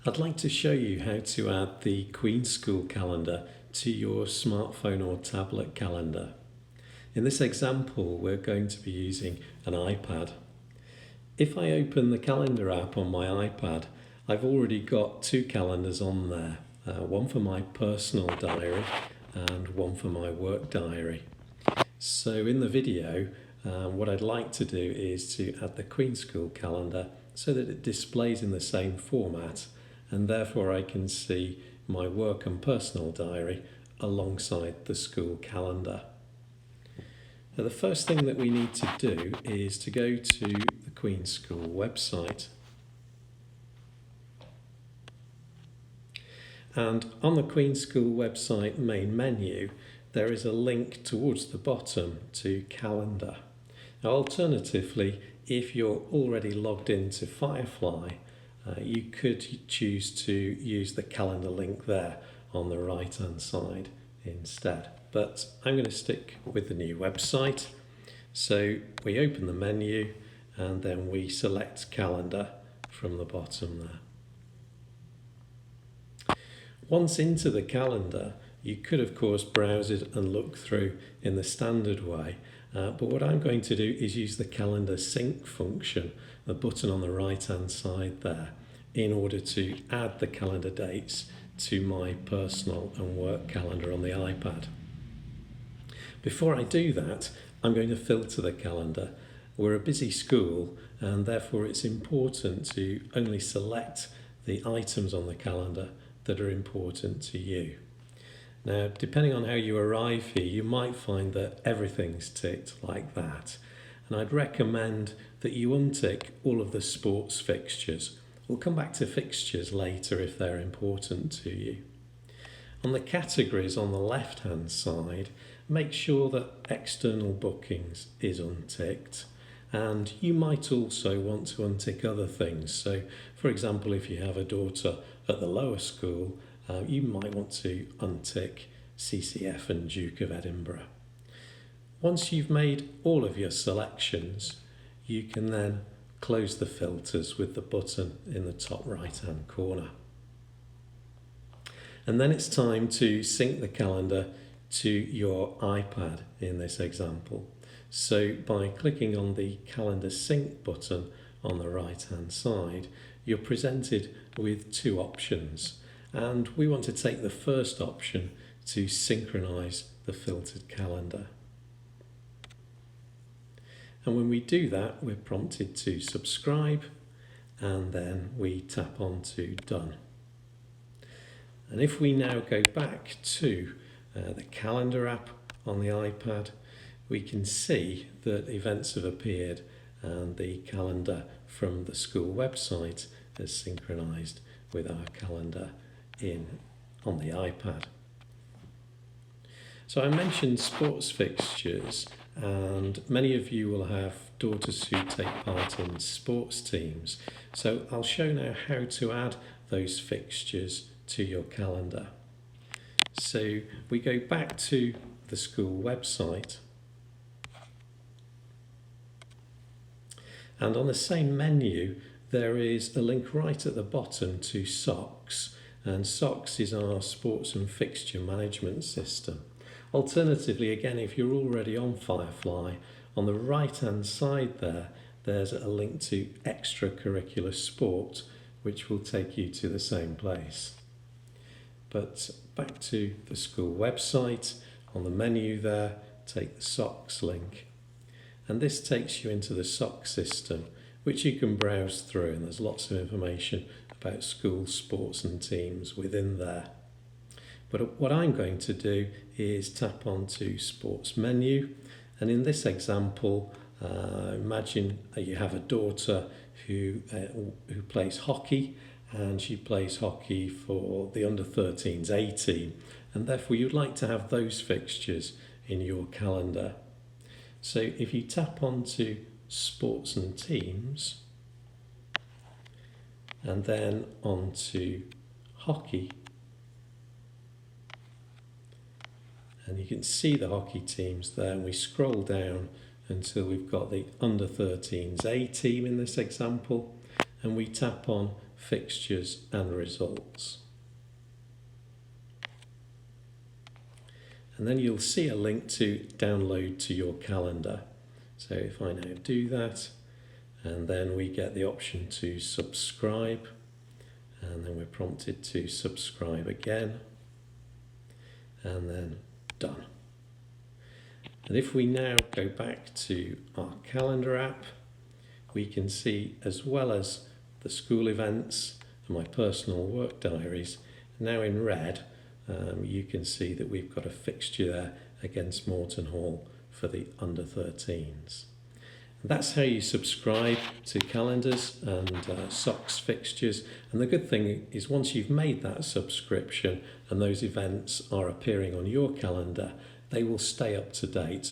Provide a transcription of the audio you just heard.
I'd like to show you how to add the Queen's School calendar to your smartphone or tablet calendar. In this example, we're going to be using an iPad. If I open the calendar app on my iPad, I've already got two calendars on there, one for my personal diary and one for my work diary. So in the video, what I'd like to do is to add the Queen's School calendar so that it displays in the same format, and therefore I can see my work and personal diary alongside the school calendar. Now, the first thing that we need to do is to go to the Queen's School website. And on the Queen's School website main menu, there is a link towards the bottom to calendar. Now, alternatively, if you're already logged into Firefly, you could choose to use the calendar link there on the right hand side instead. But I'm going to stick with the new website. So we open the menu and then we select calendar from the bottom there. Once into the calendar, you could of course browse it and look through in the standard way. But what I'm going to do is use the calendar sync function, the button on the right hand side there, in order to add the calendar dates to my personal and work calendar on the iPad. Before I do that, I'm going to filter the calendar. We're a busy school and therefore it's important to only select the items on the calendar that are important to you. Now, depending on how you arrive here, you might find that everything's ticked like that. And I'd recommend that you untick all of the sports fixtures. We'll come back to fixtures later if they're important to you. On the categories on the left-hand side, make sure that external bookings is unticked. And you might also want to untick other things. So, for example, if you have a daughter at the lower school, you might want to untick CCF and Duke of Edinburgh. Once you've made all of your selections, you can then close the filters with the button in the top right hand corner. And then it's time to sync the calendar to your iPad in this example. So by clicking on the calendar sync button on the right hand side, you're presented with two options. And we want to take the first option to synchronize the filtered calendar. And when we do that, we're prompted to subscribe and then we tap on to done. And if we now go back to the calendar app on the iPad, we can see that events have appeared and the calendar from the school website has synchronized with our calendar on the iPad. So I mentioned sports fixtures, and many of you will have daughters who take part in sports teams. So I'll show now how to add those fixtures to your calendar. So we go back to the school website, and on the same menu there is a link right at the bottom to SOCS, and SOCS is our sports and fixture management system. Alternatively, again, if you're already on Firefly, on the right hand side there's a link to extracurricular sport, which will take you to the same place. But back to the school website, on the menu there, take the SOCS link. And this takes you into the SOCS system, which you can browse through, and there's lots of information about school sports and teams within there. But what I'm going to do is tap onto sports menu, and in this example, imagine you have a daughter who plays hockey, and she plays hockey for the under-13s A team, and therefore you'd like to have those fixtures in your calendar. So if you tap onto sports and teams, and then onto hockey, and you can see the hockey teams there, and we scroll down until we've got the under-13s A team in this example, and we tap on fixtures and results. And then you'll see a link to download to your calendar. So if I now do that, and then we get the option to subscribe, and then we're prompted to subscribe again, and then done. And if we now go back to our calendar app, we can see, as well as the school events and my personal work diaries, now in red, you can see that we've got a fixture there against Moreton Hall for the under 13s. That's how you subscribe to calendars and socks fixtures. And the good thing is, once you've made that subscription and those events are appearing on your calendar, they will stay up to date